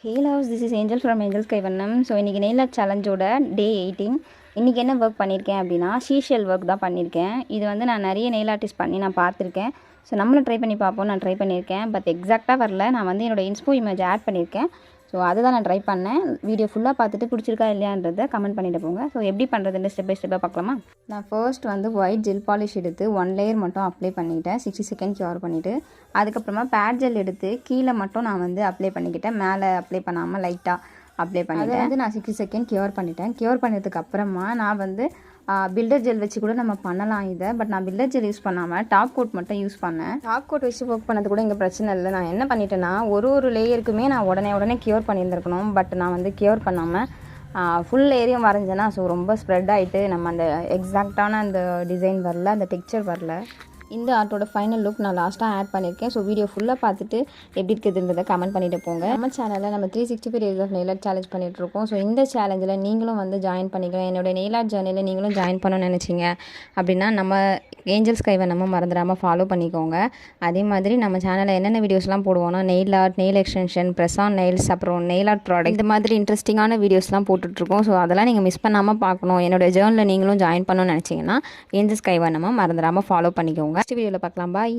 Hey loves, this is angel from angels கைவண்ணம். So இன்றைக்கி nail art சேலஞ்சோட day 18. இன்றைக்கி என்ன ஒர்க் பண்ணியிருக்கேன் அப்படின்னா சீஷெல் ஒர்க் தான் பண்ணியிருக்கேன். இது வந்து நான் நிறைய நெயில் ஆர்டிஸ்ட் பண்ணி நான் பார்த்துருக்கேன். ஸோ நம்மளும் ட்ரை பண்ணி பார்ப்போம். நான் ட்ரை பண்ணியிருக்கேன், பட் எக்ஸாக்டாக வரல. நான் வந்து என்னோடய இன்ஸ்போ இமேஜ் ஆட் பண்ணியிருக்கேன். ஸோ அதுதான் நான் ட்ரை பண்ணேன். வீடியோ ஃபுல்லாக பார்த்துட்டு பிடிச்சிருக்கா இல்லையான்றதை கமெண்ட் பண்ணிட்டு போங்க. ஸோ எப்படி பண்ணுறதுன்னு ஸ்டெப் பை ஸ்டெப்பாக பார்க்கலாமா? நான் ஃபர்ஸ்ட் வந்து ஒயிட் ஜெல் பாலிஷ் எடுத்து 1 லேயர் மட்டும் அப்ளை பண்ணிக்கிட்டேன். 60 செகண்ட் க்யூர் பண்ணிவிட்டு அதுக்கப்புறமா பேட் ஜெல் எடுத்து கீழே மட்டும் நான் வந்து அப்ளை பண்ணிக்கிட்டேன். மேலே அப்ளை பண்ணாமல் லைட்டாக அப்ளை பண்ணிவிட்டேன். வந்து நான் 60 செகண்ட் க்யூர் பண்ணிட்டேன். க்யூர் பண்ணதுக்கு அப்புறமா நான் வந்து பில்டர் ஜெல் வச்சு கூட நம்ம பண்ணலாம் இதை. பட் நான் பில்டர் ஜெல் யூஸ் பண்ணாமல் டாப் கோட் மட்டும் யூஸ் பண்ணேன். டாப் கோட் வச்சு ஒர்க் பண்ணது கூட இங்கே பிரச்சனை இல்லை. நான் என்ன பண்ணிட்டேன்னா ஒரு லேயருக்குமே நான் உடனே க்யூர் பண்ணியிருந்துருக்கணும். பட் நான் வந்து க்யூர் பண்ணாமல் ஃபுல் லேயரையும் வரைஞ்சேன்னா ஸோ ரொம்ப ஸ்ப்ரெட் ஆகிட்டு நம்ம அந்த எக்ஸாக்டான அந்த டிசைன் வரல, அந்த டெக்ஸ்சர் வரல. இந்த ஆர்ட்டோட ஃபைனல் லுக் நான் லாஸ்ட்டாக ஆட் பண்ணியிருக்கேன். ஸோ வீடியோ ஃபுல்லாக பார்த்துட்டு எப்படி இருக்குதுன்றதை கமெண்ட் பண்ணிட்டு போங்க. நம்ம சேனலில் நம்ம 365 days of nail art challenge பண்ணிகிட்ருக்கோம். ஸோ இந்த சேலஞ்சில் நீங்களும் வந்து ஜாயின் பண்ணிக்கலாம். என்னோட நெயில் ஆர்ட் ஜர்னியில் நீங்களும் ஜாயின் பண்ணணும்னு நினச்சிங்க அப்படின்னா நம்ம ஏஞ்சல்ஸ் கைவை நம்ம மறந்துடாமல் ஃபாலோ பண்ணிக்கோங்க. அதே மாதிரி நம்ம சேனலில் என்னென்ன வீடியோஸ்லாம் போடுவோம்னா nail art, nail extension, press on nails, அப்புறம் நெயில் ஆர்ட் ப்ராடக்ட், இந்த மாதிரி இன்ட்ரெஸ்டிங்கான வீடியோஸ்லாம் போட்டுட்ருக்கோம். ஸோ அதெல்லாம் நீங்கள் மிஸ் பண்ணாமல் பார்க்கணும். என்னோட ஜேர்னில் நீங்களும் ஜாயின் பண்ணணும்னு நினச்சிங்கன்னா ஏஞ்சல்ஸ் கைவை நம்ம மறந்துடாமல் ஃபாலோ பண்ணிக்கோங்க. நெக்ஸ்ட் வீடியோவில் பார்க்கலாம். பாய்.